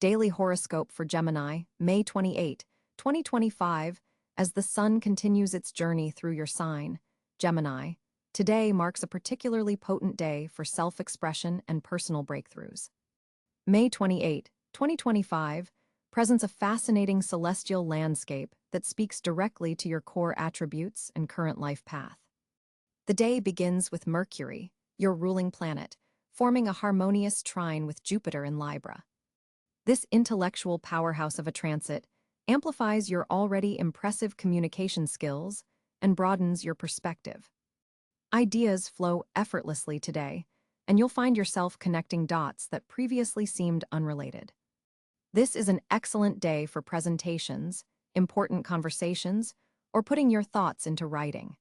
Daily Horoscope for Gemini, May 28, 2025, as the sun continues its journey through your sign, Gemini. Today marks a particularly potent day for self-expression and personal breakthroughs. May 28, 2025, presents a fascinating celestial landscape that speaks directly to your core attributes and current life path. The day begins with Mercury, your ruling planet, forming a harmonious trine with Jupiter in Libra. This intellectual powerhouse of a transit amplifies your already impressive communication skills and broadens your perspective. Ideas flow effortlessly today, and you'll find yourself connecting dots that previously seemed unrelated. This is an excellent day for presentations, important conversations, or putting your thoughts into writing.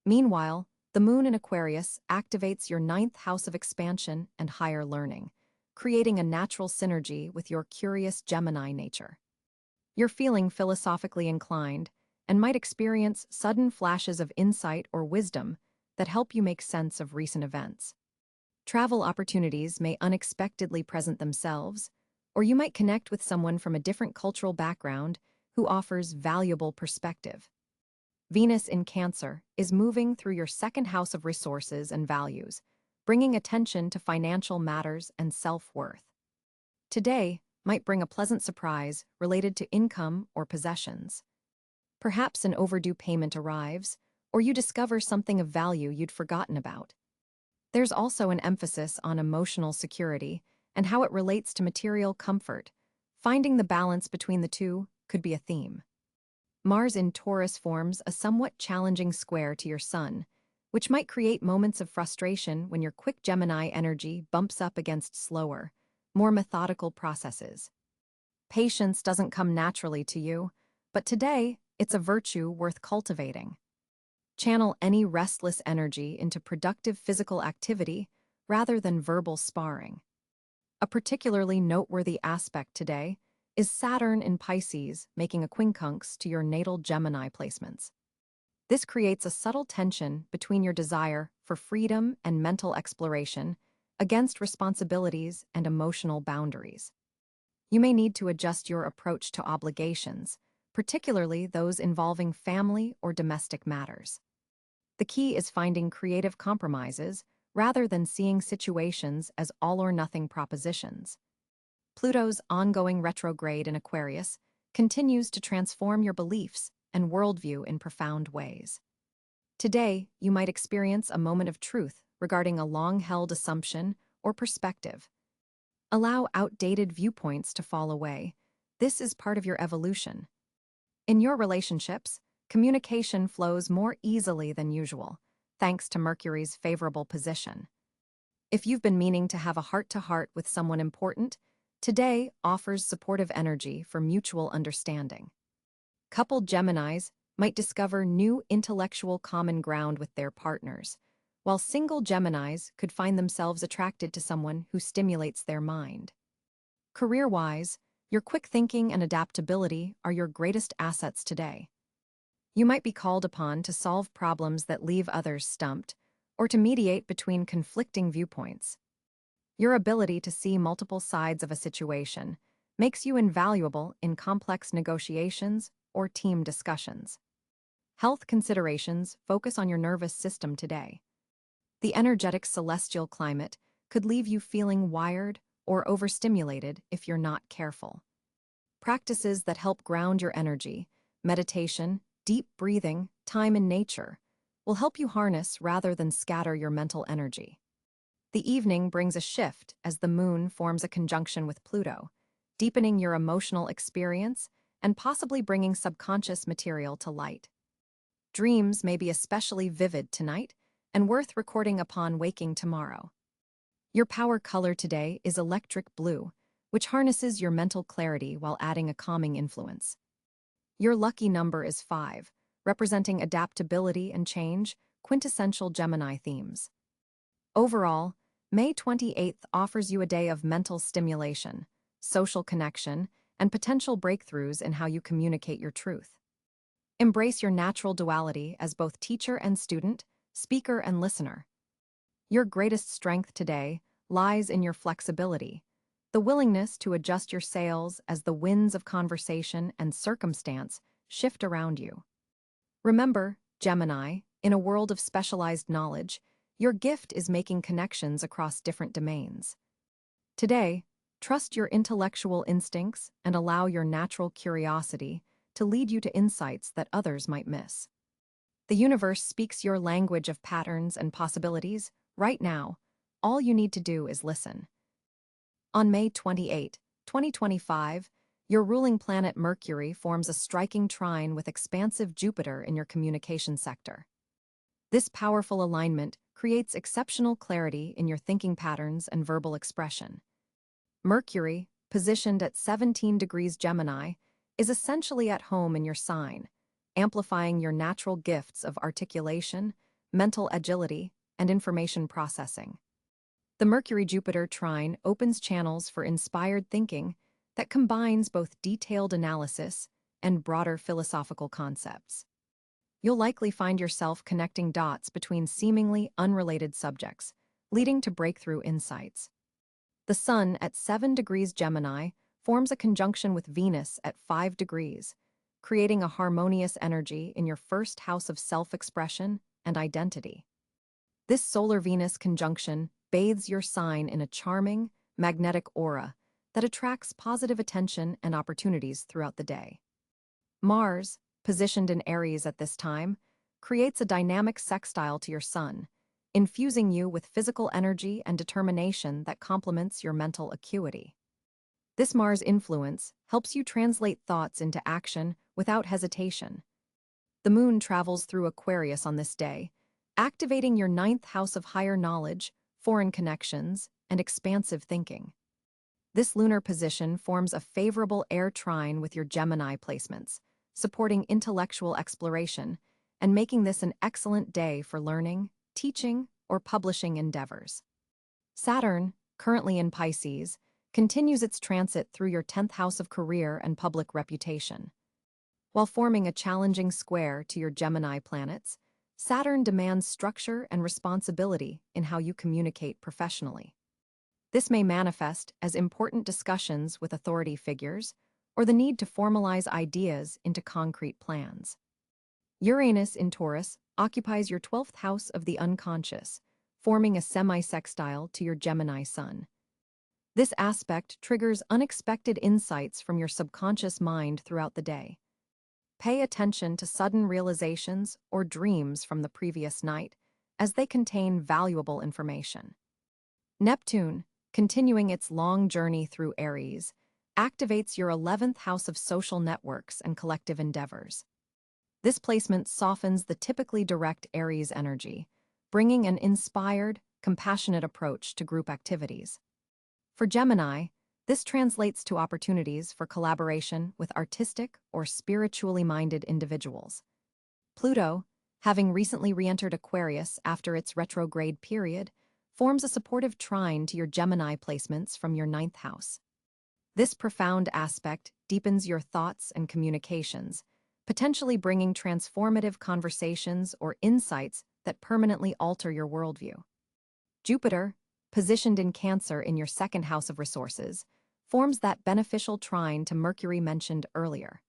Meanwhile, the moon in Aquarius activates your ninth house of expansion and higher learning, creating a natural synergy with your curious Gemini nature. You're feeling philosophically inclined and might experience sudden flashes of insight or wisdom that help you make sense of recent events. Travel opportunities may unexpectedly present themselves, or you might connect with someone from a different cultural background who offers valuable perspective. Venus in Cáncer is moving through your second house of resources and values, bringing attention to financial matters and self-worth. Today might bring a pleasant surprise related to income or possessions. Perhaps an overdue payment arrives, or you discover something of value you'd forgotten about. There's also an emphasis on emotional security and how it relates to material comfort. Finding the balance between the two could be a theme. Mars in Taurus forms a somewhat challenging square to your Sun, which might create moments of frustration when your quick Gemini energy bumps up against slower, more methodical processes. Patience doesn't come naturally to you, but today it's a virtue worth cultivating. Channel any restless energy into productive physical activity rather than verbal sparring. A particularly noteworthy aspect today is Saturn in Pisces making a quincunx to your natal Gemini placements. This creates a subtle tension between your desire for freedom and mental exploration against responsibilities and emotional boundaries. You may need to adjust your approach to obligations, particularly those involving family or domestic matters. The key is finding creative compromises rather than seeing situations as all-or-nothing propositions. Pluto's ongoing retrograde in Aquarius continues to transform your beliefs and worldview in profound ways. Today, you might experience a moment of truth regarding a long-held assumption or perspective. Allow outdated viewpoints to fall away. This is part of your evolution. In your relationships, communication flows more easily than usual, thanks to Mercury's favorable position. If you've been meaning to have a heart-to-heart with someone important, today offers supportive energy for mutual understanding. Coupled Geminis might discover new intellectual common ground with their partners, while single Geminis could find themselves attracted to someone who stimulates their mind. Career-wise, your quick thinking and adaptability are your greatest assets today. You might be called upon to solve problems that leave others stumped, or to mediate between conflicting viewpoints. Your ability to see multiple sides of a situation makes you invaluable in complex negotiations or team discussions. Health considerations focus on your nervous system today. The energetic celestial climate could leave you feeling wired or overstimulated if you're not careful. Practices that help ground your energy, meditation, deep breathing, time in nature, will help you harness rather than scatter your mental energy. The evening brings a shift as the moon forms a conjunction with Pluto, deepening your emotional experience and possibly bringing subconscious material to light. Dreams may be especially vivid tonight and worth recording upon waking tomorrow. Your power color today is electric blue, which harnesses your mental clarity while adding a calming influence. Your lucky number is 5, representing adaptability and change, quintessential Gemini themes. Overall, May 28th offers you a day of mental stimulation, social connection, and potential breakthroughs in how you communicate your truth. Embrace your natural duality as both teacher and student, speaker and listener. Your greatest strength today lies in your flexibility, the willingness to adjust your sails as the winds of conversation and circumstance shift around you. Remember, Gemini, in a world of specialized knowledge, your gift is making connections across different domains. Today, trust your intellectual instincts and allow your natural curiosity to lead you to insights that others might miss. The universe speaks your language of patterns and possibilities right now. All you need to do is listen. On May 28, 2025, your ruling planet Mercury forms a striking trine with expansive Jupiter in your communication sector. This powerful alignment creates exceptional clarity in your thinking patterns and verbal expression. Mercury, positioned at 17 degrees Gemini, is essentially at home in your sign, amplifying your natural gifts of articulation, mental agility, and information processing. The Mercury-Jupiter trine opens channels for inspired thinking that combines both detailed analysis and broader philosophical concepts. You'll likely find yourself connecting dots between seemingly unrelated subjects, leading to breakthrough insights. The Sun at 7 degrees Gemini forms a conjunction with Venus at 5 degrees, creating a harmonious energy in your first house of self-expression and identity. This solar-Venus conjunction bathes your sign in a charming, magnetic aura that attracts positive attention and opportunities throughout the day. Mars, positioned in Aries at this time, creates a dynamic sextile to your Sun, infusing you with physical energy and determination that complements your mental acuity. This Mars influence helps you translate thoughts into action without hesitation. The Moon travels through Aquarius on this day, activating your ninth house of higher knowledge, foreign connections, and expansive thinking. This lunar position forms a favorable air trine with your Gemini placements, supporting intellectual exploration and making this an excellent day for learning, teaching, or publishing endeavors. Saturn, currently in Pisces, continues its transit through your 10th house of career and public reputation. While forming a challenging square to your Gemini planets, Saturn demands structure and responsibility in how you communicate professionally. This may manifest as important discussions with authority figures or the need to formalize ideas into concrete plans. Uranus in Taurus occupies your 12th house of the unconscious, forming a semi-sextile to your Gemini Sun. This aspect triggers unexpected insights from your subconscious mind throughout the day. Pay attention to sudden realizations or dreams from the previous night, as they contain valuable information. Neptune, continuing its long journey through Aries, activates your 11th house of social networks and collective endeavors. This placement softens the typically direct Aries energy, bringing an inspired, compassionate approach to group activities. For Gemini, this translates to opportunities for collaboration with artistic or spiritually minded individuals. Pluto, having recently re-entered Aquarius after its retrograde period, forms a supportive trine to your Gemini placements from your 9th house. This profound aspect deepens your thoughts and communications, potentially bringing transformative conversations or insights that permanently alter your worldview. Jupiter, positioned in Cáncer in your 2nd house of resources, forms that beneficial trine to Mercury mentioned earlier.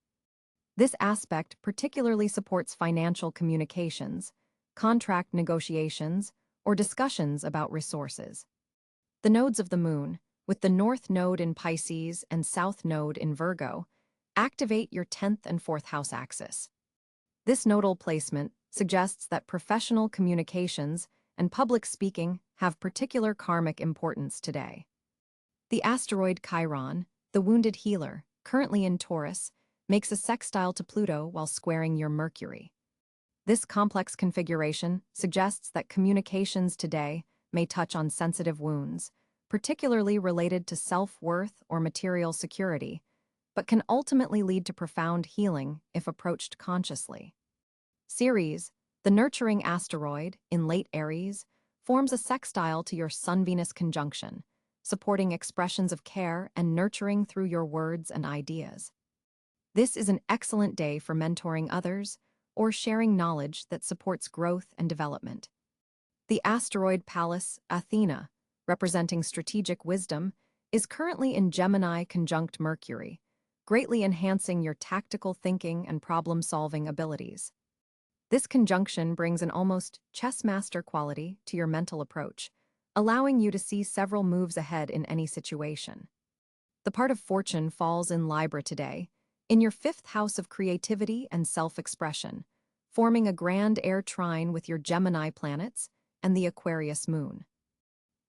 This aspect particularly supports financial communications, contract negotiations, or discussions about resources. The nodes of the Moon, with the North Node in Pisces and South Node in Virgo, activate your 10th and 4th house axis. This nodal placement suggests that professional communications and public speaking have particular karmic importance today. The asteroid Chiron, the wounded healer, currently in Taurus, makes a sextile to Pluto while squaring your Mercury. This complex configuration suggests that communications today may touch on sensitive wounds, particularly related to self-worth or material security, but can ultimately lead to profound healing if approached consciously. Ceres, the nurturing asteroid in late Aries, forms a sextile to your Sun-Venus conjunction, supporting expressions of care and nurturing through your words and ideas. This is an excellent day for mentoring others or sharing knowledge that supports growth and development. The asteroid Pallas Athena, representing strategic wisdom, is currently in Gemini conjunct Mercury, greatly enhancing your tactical thinking and problem-solving abilities. This conjunction brings an almost chess master quality to your mental approach, allowing you to see several moves ahead in any situation. The part of fortune falls in Libra today, in your fifth house of creativity and self-expression, forming a grand air trine with your Gemini planets and the Aquarius moon.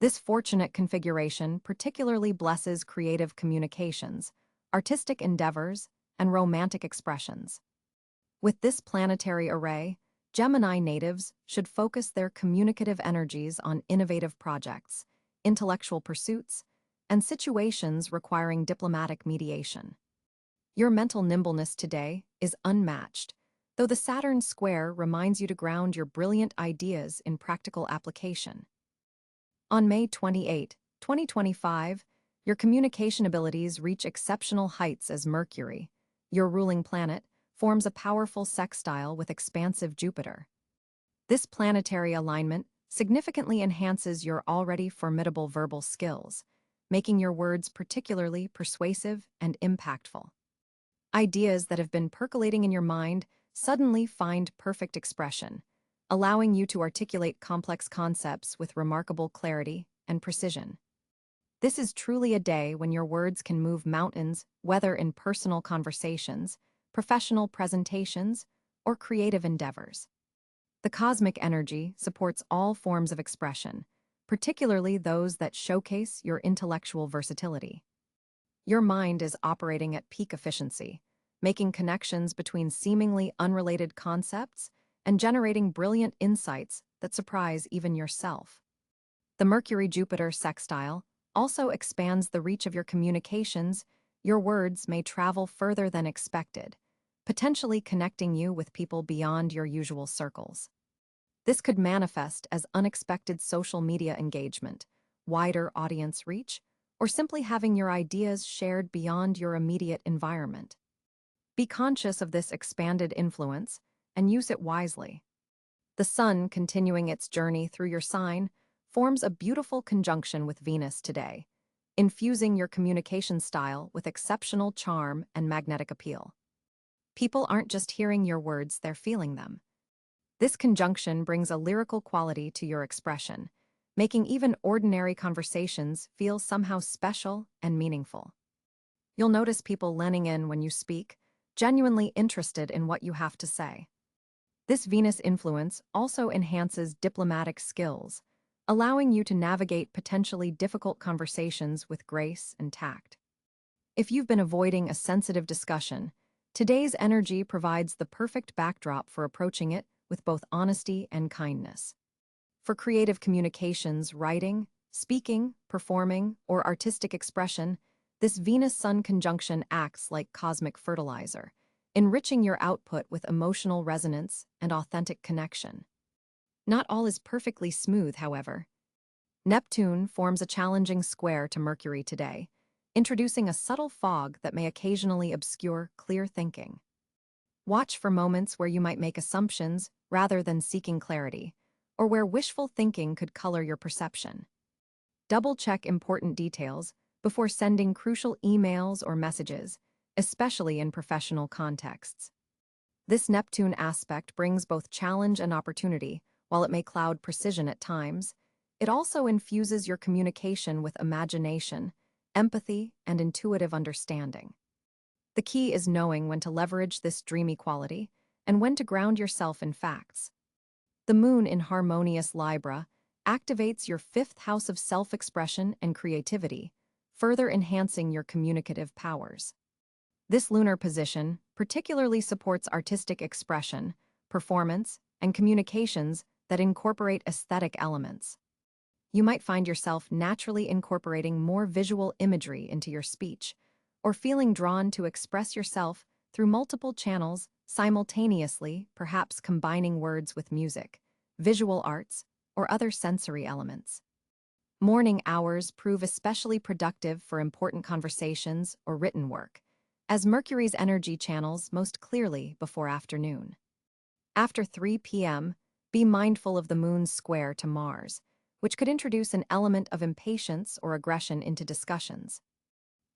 This fortunate configuration particularly blesses creative communications, artistic endeavors, and romantic expressions. With this planetary array, Gemini natives should focus their communicative energies on innovative projects, intellectual pursuits, and situations requiring diplomatic mediation. Your mental nimbleness today is unmatched, though the Saturn square reminds you to ground your brilliant ideas in practical application. On May 28, 2025, your communication abilities reach exceptional heights as Mercury, your ruling planet, forms a powerful sextile with expansive Jupiter. This planetary alignment significantly enhances your already formidable verbal skills, making your words particularly persuasive and impactful. Ideas that have been percolating in your mind suddenly find perfect expression, allowing you to articulate complex concepts with remarkable clarity and precision. This is truly a day when your words can move mountains, whether in personal conversations, professional presentations, or creative endeavors. The cosmic energy supports all forms of expression, particularly those that showcase your intellectual versatility. Your mind is operating at peak efficiency, making connections between seemingly unrelated concepts and generating brilliant insights that surprise even yourself. The Mercury-Jupiter sextile also expands the reach of your communications. Your words may travel further than expected, potentially connecting you with people beyond your usual circles. This could manifest as unexpected social media engagement, wider audience reach, or simply having your ideas shared beyond your immediate environment. Be conscious of this expanded influence and use it wisely. The Sun, continuing its journey through your sign, forms a beautiful conjunction with Venus today, infusing your communication style with exceptional charm and magnetic appeal. People aren't just hearing your words, they're feeling them. This conjunction brings a lyrical quality to your expression, making even ordinary conversations feel somehow special and meaningful. You'll notice people leaning in when you speak, genuinely interested in what you have to say. This Venus influence also enhances diplomatic skills, allowing you to navigate potentially difficult conversations with grace and tact. If you've been avoiding a sensitive discussion, today's energy provides the perfect backdrop for approaching it with both honesty and kindness. For creative communications, writing, speaking, performing, or artistic expression, this Venus-Sun conjunction acts like cosmic fertilizer, enriching your output with emotional resonance and authentic connection. Not all is perfectly smooth, however. Neptune forms a challenging square to Mercury today, introducing a subtle fog that may occasionally obscure clear thinking. Watch for moments where you might make assumptions rather than seeking clarity, or where wishful thinking could color your perception. Double-check important details before sending crucial emails or messages, especially in professional contexts. This Neptune aspect brings both challenge and opportunity. While it may cloud precision at times, it also infuses your communication with imagination, empathy, and intuitive understanding. The key is knowing when to leverage this dreamy quality and when to ground yourself in facts. The moon in harmonious Libra activates your fifth house of self-expression and creativity, further enhancing your communicative powers. This lunar position particularly supports artistic expression, performance, and communications that incorporate aesthetic elements. You might find yourself naturally incorporating more visual imagery into your speech, or feeling drawn to express yourself through multiple channels simultaneously, perhaps combining words with music, visual arts, or other sensory elements. Morning hours prove especially productive for important conversations or written work, as Mercury's energy channels most clearly before afternoon. After 3 p.m., be mindful of the moon's square to Mars, which could introduce an element of impatience or aggression into discussions.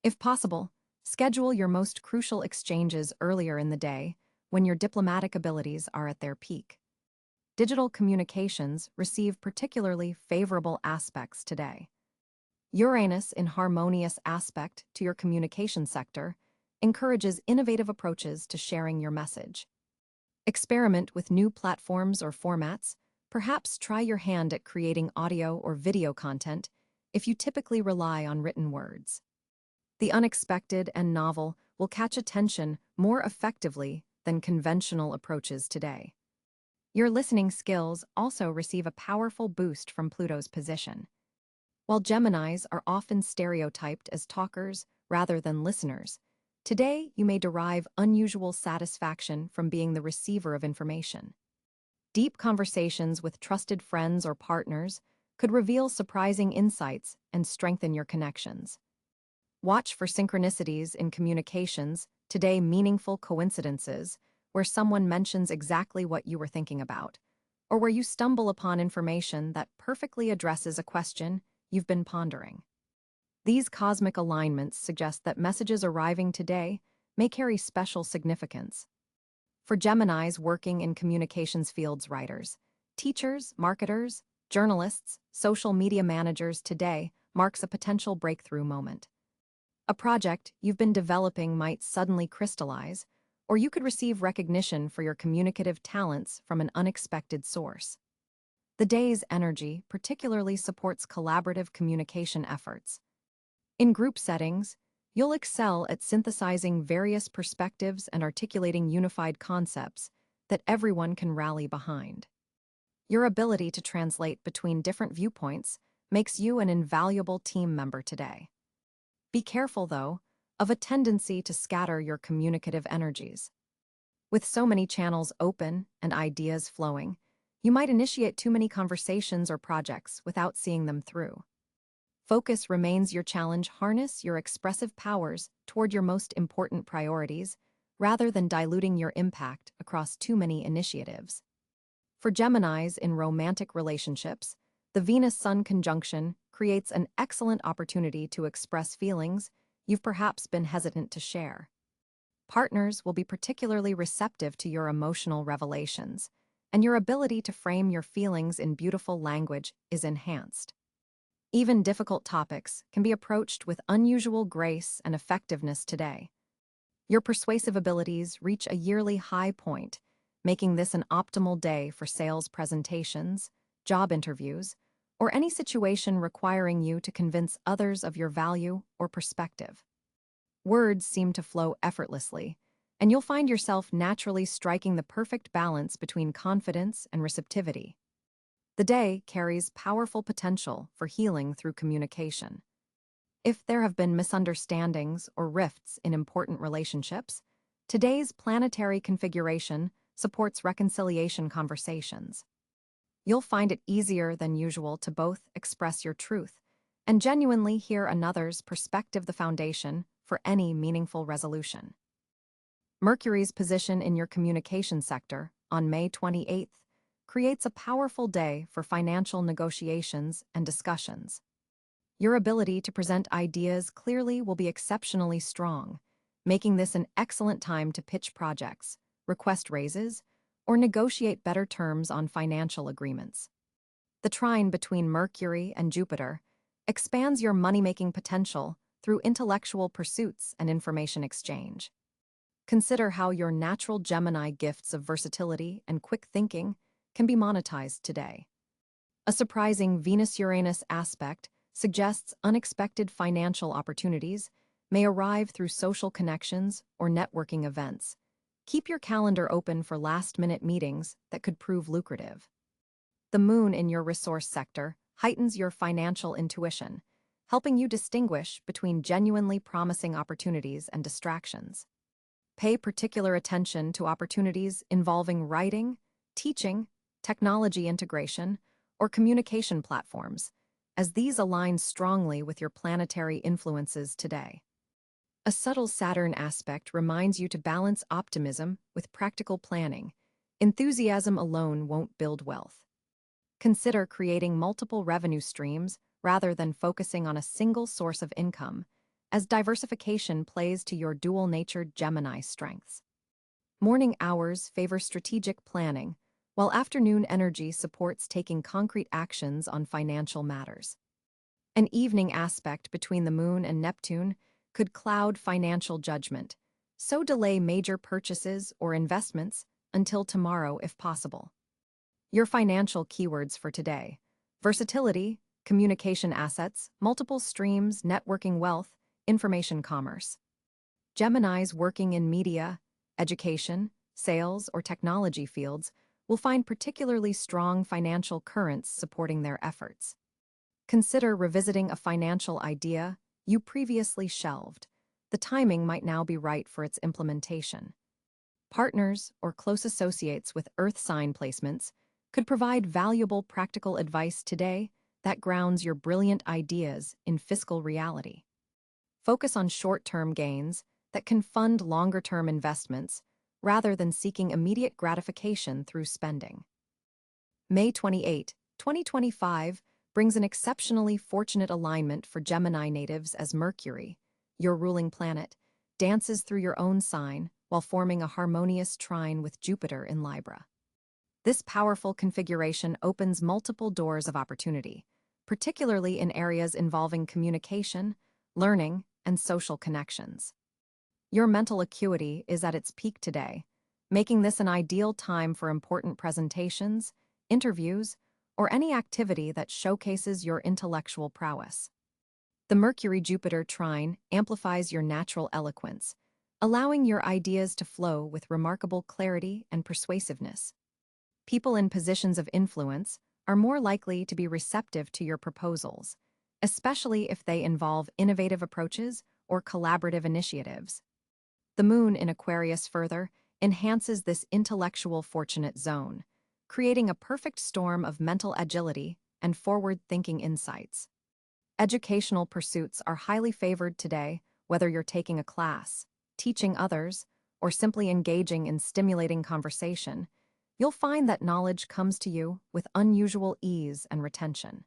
If possible, schedule your most crucial exchanges earlier in the day when your diplomatic abilities are at their peak. Digital communications receive particularly favorable aspects today. Uranus, in harmonious aspect to your communication sector, encourages innovative approaches to sharing your message. Experiment with new platforms or formats. Perhaps try your hand at creating audio or video content if you typically rely on written words. The unexpected and novel will catch attention more effectively than conventional approaches today. Your listening skills also receive a powerful boost from Pluto's position. While Geminis are often stereotyped as talkers rather than listeners, today you may derive unusual satisfaction from being the receiver of information. Deep conversations with trusted friends or partners could reveal surprising insights and strengthen your connections. Watch for synchronicities in communications, today meaningful coincidences, where someone mentions exactly what you were thinking about, or where you stumble upon information that perfectly addresses a question you've been pondering. These cosmic alignments suggest that messages arriving today may carry special significance. For Geminis working in communications fields, writers, teachers, marketers, journalists, social media managers, today marks a potential breakthrough moment. A project you've been developing might suddenly crystallize, or you could receive recognition for your communicative talents from an unexpected source. The day's energy particularly supports collaborative communication efforts. In group settings, you'll excel at synthesizing various perspectives and articulating unified concepts that everyone can rally behind. Your ability to translate between different viewpoints makes you an invaluable team member today. Be careful, though, of a tendency to scatter your communicative energies. With so many channels open and ideas flowing, you might initiate too many conversations or projects without seeing them through. Focus remains your challenge. Harness your expressive powers toward your most important priorities, rather than diluting your impact across too many initiatives. For Geminis in romantic relationships, the Venus-Sun conjunction creates an excellent opportunity to express feelings you've perhaps been hesitant to share. Partners will be particularly receptive to your emotional revelations, and your ability to frame your feelings in beautiful language is enhanced. Even difficult topics can be approached with unusual grace and effectiveness today. Your persuasive abilities reach a yearly high point, making this an optimal day for sales presentations, job interviews, or any situation requiring you to convince others of your value or perspective. Words seem to flow effortlessly, and you'll find yourself naturally striking the perfect balance between confidence and receptivity. The day carries powerful potential for healing through communication. If there have been misunderstandings or rifts in important relationships, today's planetary configuration supports reconciliation conversations. You'll find it easier than usual to both express your truth and genuinely hear another's perspective, the foundation for any meaningful resolution. Mercury's position in your communication sector on May 28th creates a powerful day for financial negotiations and discussions. Your ability to present ideas clearly will be exceptionally strong, making this an excellent time to pitch projects, request raises, or negotiate better terms on financial agreements. The trine between Mercury and Jupiter expands your money-making potential through intellectual pursuits and information exchange. Consider how your natural Gemini gifts of versatility and quick thinking can be monetized today. A surprising Venus-Uranus aspect suggests unexpected financial opportunities may arrive through social connections or networking events. Keep your calendar open for last-minute meetings that could prove lucrative. The moon in your resource sector heightens your financial intuition, helping you distinguish between genuinely promising opportunities and distractions. Pay particular attention to opportunities involving writing, teaching, technology integration, or communication platforms, as these align strongly with your planetary influences today. A subtle Saturn aspect reminds you to balance optimism with practical planning. Enthusiasm alone won't build wealth. Consider creating multiple revenue streams rather than focusing on a single source of income, as diversification plays to your dual-natured Gemini strengths. Morning hours favor strategic planning, while afternoon energy supports taking concrete actions on financial matters. An evening aspect between the Moon and Neptune could cloud financial judgment, so delay major purchases or investments until tomorrow if possible. Your financial keywords for today: versatility, communication assets, multiple streams, networking wealth, information commerce. Geminis working in media, education, sales, or technology fields will find particularly strong financial currents supporting their efforts. Consider revisiting a financial idea you previously shelved. The timing might now be right for its implementation. Partners or close associates with Earth sign placements could provide valuable practical advice today that grounds your brilliant ideas in fiscal reality. Focus on short-term gains that can fund longer-term investments rather than seeking immediate gratification through spending. May 28, 2025 brings an exceptionally fortunate alignment for Gemini natives as Mercury, your ruling planet, dances through your own sign while forming a harmonious trine with Jupiter in Libra. This powerful configuration opens multiple doors of opportunity, particularly in areas involving communication, learning, and social connections. Your mental acuity is at its peak today, making this an ideal time for important presentations, interviews, or any activity that showcases your intellectual prowess. The Mercury-Jupiter trine amplifies your natural eloquence, allowing your ideas to flow with remarkable clarity and persuasiveness. People in positions of influence are more likely to be receptive to your proposals, especially if they involve innovative approaches or collaborative initiatives. The Moon in Aquarius further enhances this intellectual fortunate zone, creating a perfect storm of mental agility and forward-thinking insights. Educational pursuits are highly favored today, whether you're taking a class, teaching others, or simply engaging in stimulating conversation. You'll find that knowledge comes to you with unusual ease and retention.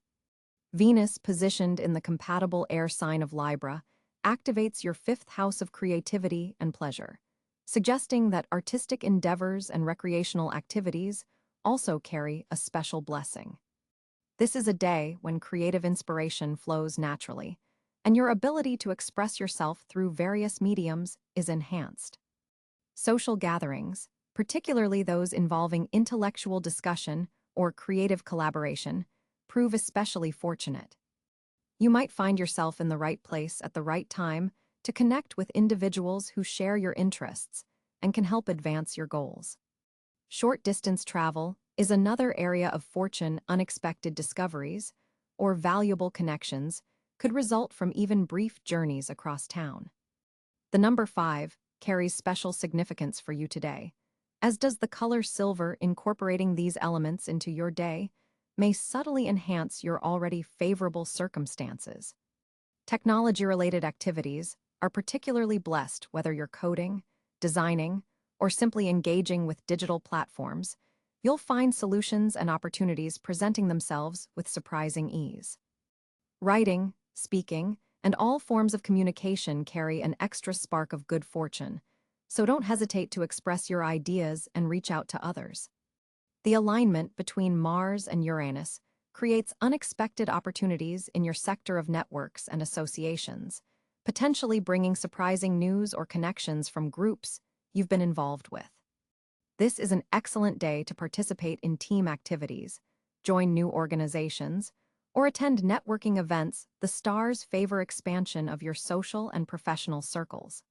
Venus, positioned in the compatible air sign of Libra, activates your fifth house of creativity and pleasure, suggesting that artistic endeavors and recreational activities also carry a special blessing. This is a day when creative inspiration flows naturally, and your ability to express yourself through various mediums is enhanced. Social gatherings, particularly those involving intellectual discussion or creative collaboration, prove especially fortunate. You might find yourself in the right place at the right time to connect with individuals who share your interests and can help advance your goals. Short-distance travel is another area of fortune. Unexpected discoveries or valuable connections could result from even brief journeys across town. The number 5 carries special significance for you today, as does the color silver. Incorporating these elements into your day may subtly enhance your already favorable circumstances. Technology-related activities are particularly blessed, whether you're coding, designing, or simply engaging with digital platforms. You'll find solutions and opportunities presenting themselves with surprising ease. Writing, speaking, and all forms of communication carry an extra spark of good fortune, so don't hesitate to express your ideas and reach out to others. The alignment between Mars and Uranus creates unexpected opportunities in your sector of networks and associations, potentially bringing surprising news or connections from groups you've been involved with. This is an excellent day to participate in team activities, join new organizations, or attend networking events. The stars favor expansion of your social and professional circles.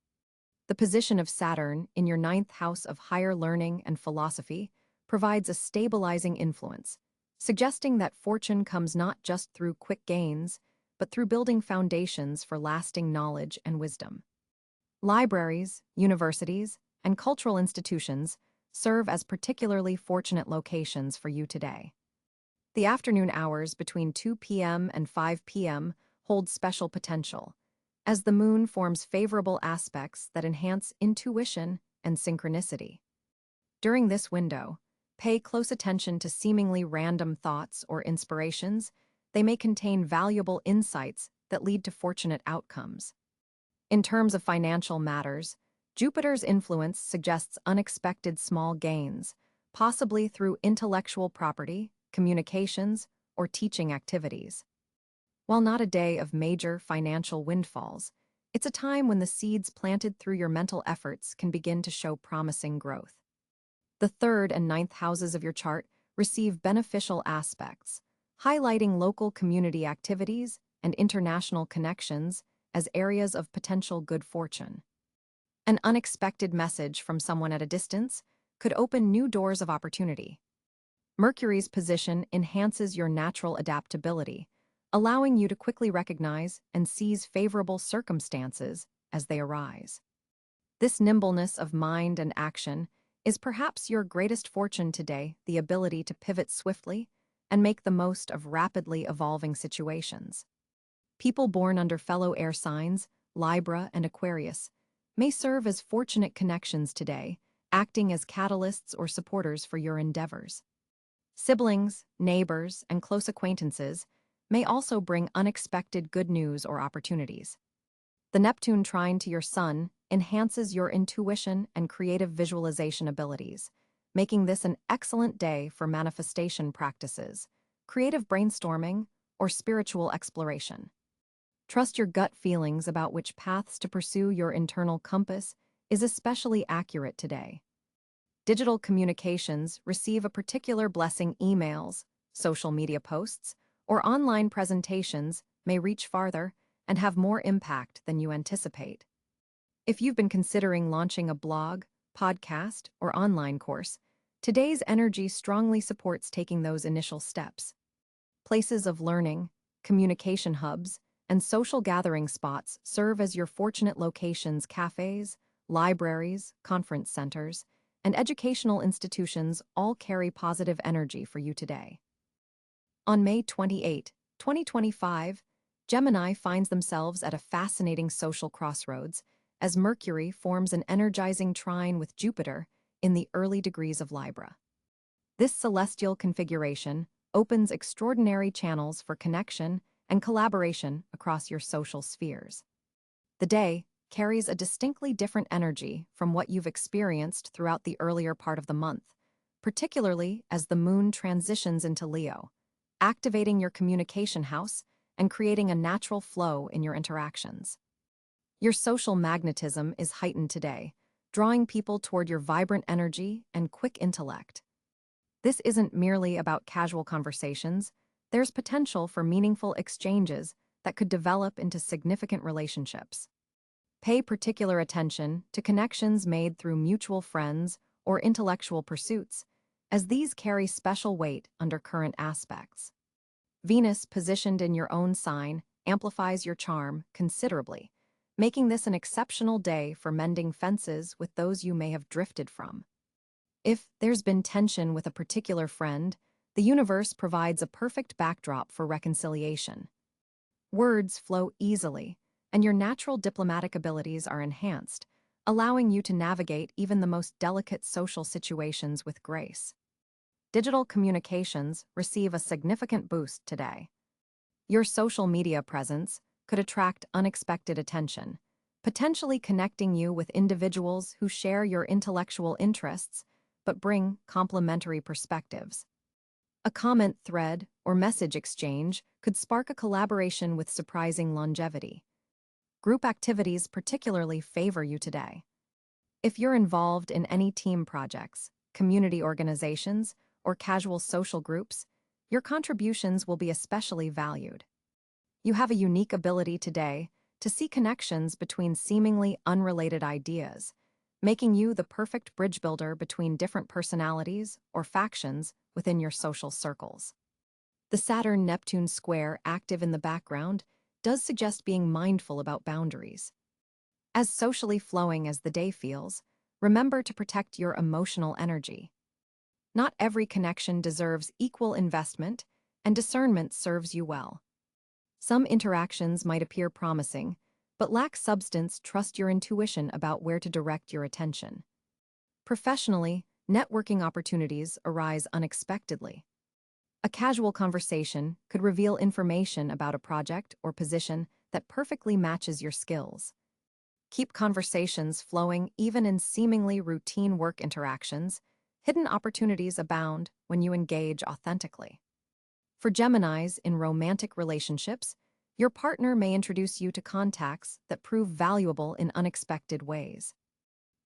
The position of Saturn in your 9th house of higher learning and philosophy provides a stabilizing influence, suggesting that fortune comes not just through quick gains, but through building foundations for lasting knowledge and wisdom. Libraries, universities, and cultural institutions serve as particularly fortunate locations for you today. The afternoon hours between 2 p.m. and 5 p.m. hold special potential, as the Moon forms favorable aspects that enhance intuition and synchronicity. During this window, Pay close attention to seemingly random thoughts or inspirations. They may contain valuable insights that lead to fortunate outcomes. In terms of financial matters, Jupiter's influence suggests unexpected small gains, possibly through intellectual property, communications, or teaching activities. While not a day of major financial windfalls, it's a time when the seeds planted through your mental efforts can begin to show promising growth. The third and ninth houses of your chart receive beneficial aspects, highlighting local community activities and international connections as areas of potential good fortune. An unexpected message from someone at a distance could open new doors of opportunity. Mercury's position enhances your natural adaptability, allowing you to quickly recognize and seize favorable circumstances as they arise. This nimbleness of mind and action is perhaps your greatest fortune today, the ability to pivot swiftly and make the most of rapidly evolving situations. People born under fellow air signs, Libra and Aquarius, may serve as fortunate connections today, acting as catalysts or supporters for your endeavors. Siblings, neighbors, and close acquaintances may also bring unexpected good news or opportunities. The Neptune trine to your Sun enhances your intuition and creative visualization abilities, making this an excellent day for manifestation practices, creative brainstorming, or spiritual exploration. Trust your gut feelings about which paths to pursue. Your internal compass is especially accurate today. Digital communications receive a particular blessing. Emails, social media posts, or online presentations may reach farther and have more impact than you anticipate. If you've been considering launching a blog, podcast, or online course, today's energy strongly supports taking those initial steps. Places of learning, communication hubs, and social gathering spots serve as your fortunate locations. Cafes, libraries, conference centers, and educational institutions all carry positive energy for you today. On May 28, 2025, Gemini finds themselves at a fascinating social crossroads as Mercury forms an energizing trine with Jupiter in the early degrees of Libra. This celestial configuration opens extraordinary channels for connection and collaboration across your social spheres. The day carries a distinctly different energy from what you've experienced throughout the earlier part of the month, particularly as the moon transitions into Leo, activating your communication house and creating a natural flow in your interactions. Your social magnetism is heightened today, drawing people toward your vibrant energy and quick intellect. This isn't merely about casual conversations. There's potential for meaningful exchanges that could develop into significant relationships. Pay particular attention to connections made through mutual friends or intellectual pursuits, as these carry special weight under current aspects. Venus, positioned in your own sign, amplifies your charm considerably, making this an exceptional day for mending fences with those you may have drifted from. If there's been tension with a particular friend, the universe provides a perfect backdrop for reconciliation. Words flow easily, and your natural diplomatic abilities are enhanced, allowing you to navigate even the most delicate social situations with grace. Digital communications receive a significant boost today. Your social media presence could attract unexpected attention, potentially connecting you with individuals who share your intellectual interests but bring complementary perspectives. A comment thread or message exchange could spark a collaboration with surprising longevity. Group activities particularly favor you today. If you're involved in any team projects, community organizations, or casual social groups, your contributions will be especially valued. You have a unique ability today to see connections between seemingly unrelated ideas, making you the perfect bridge builder between different personalities or factions within your social circles. The Saturn-Neptune square active in the background does suggest being mindful about boundaries. As socially flowing as the day feels, remember to protect your emotional energy. Not every connection deserves equal investment, and discernment serves you well. Some interactions might appear promising, but lack substance. Trust your intuition about where to direct your attention. Professionally, networking opportunities arise unexpectedly. A casual conversation could reveal information about a project or position that perfectly matches your skills. Keep conversations flowing even in seemingly routine work interactions. Hidden opportunities abound when you engage authentically. For Geminis in romantic relationships, your partner may introduce you to contacts that prove valuable in unexpected ways.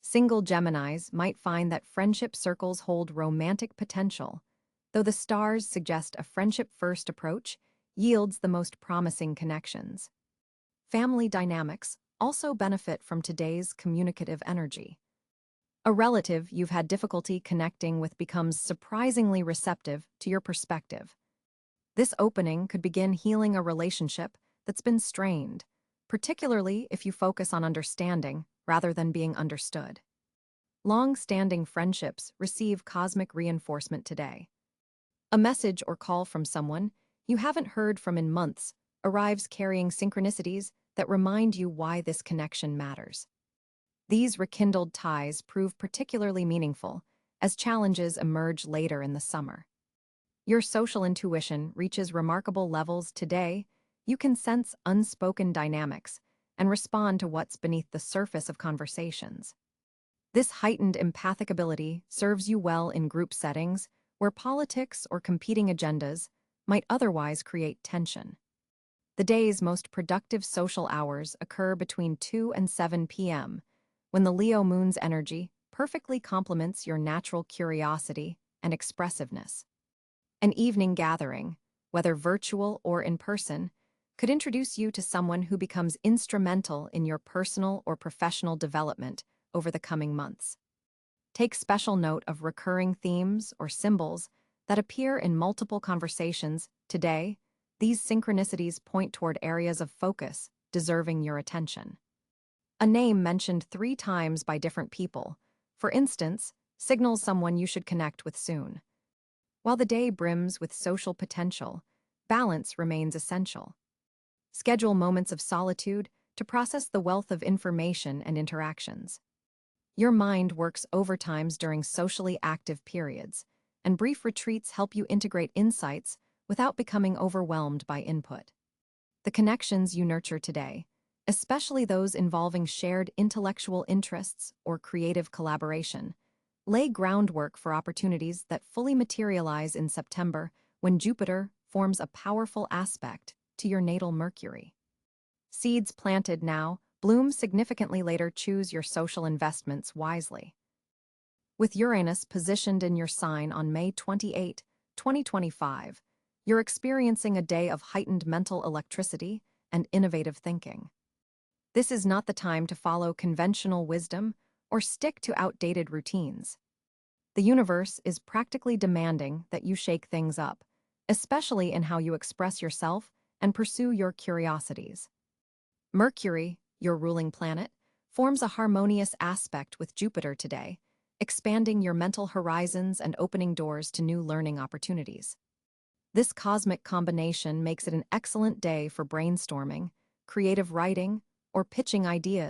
Single Geminis might find that friendship circles hold romantic potential, though the stars suggest a friendship-first approach yields the most promising connections. Family dynamics also benefit from today's communicative energy. A relative you've had difficulty connecting with becomes surprisingly receptive to your perspective. This opening could begin healing a relationship that's been strained, particularly if you focus on understanding rather than being understood. Long-standing friendships receive cosmic reinforcement today. A message or call from someone you haven't heard from in months arrives carrying synchronicities that remind you why this connection matters. These rekindled ties prove particularly meaningful as challenges emerge later in the summer. Your social intuition reaches remarkable levels today. You can sense unspoken dynamics and respond to what's beneath the surface of conversations. This heightened empathic ability serves you well in group settings where politics or competing agendas might otherwise create tension. The day's most productive social hours occur between 2 and 7 p.m., when the Leo moon's energy perfectly complements your natural curiosity and expressiveness. An evening gathering, whether virtual or in person, could introduce you to someone who becomes instrumental in your personal or professional development over the coming months. Take special note of recurring themes or symbols that appear in multiple conversations today. These synchronicities point toward areas of focus deserving your attention. A name mentioned 3 times by different people, for instance, signals someone you should connect with soon. While the day brims with social potential, balance remains essential. Schedule moments of solitude to process the wealth of information and interactions. Your mind works overtimes during socially active periods, and brief retreats help you integrate insights without becoming overwhelmed by input. The connections you nurture today, especially those involving shared intellectual interests or creative collaboration, lay groundwork for opportunities that fully materialize in September when Jupiter forms a powerful aspect to your natal Mercury. Seeds planted now bloom significantly later. Choose your social investments wisely. With Uranus positioned in your sign on May 28, 2025, you're experiencing a day of heightened mental electricity and innovative thinking. This is not the time to follow conventional wisdom or stick to outdated routines. The universe is practically demanding that you shake things up, especially in how you express yourself and pursue your curiosities. Mercury, your ruling planet, forms a harmonious aspect with Jupiter today, expanding your mental horizons and opening doors to new learning opportunities. This cosmic combination makes it an excellent day for brainstorming, creative writing, or pitching ideas.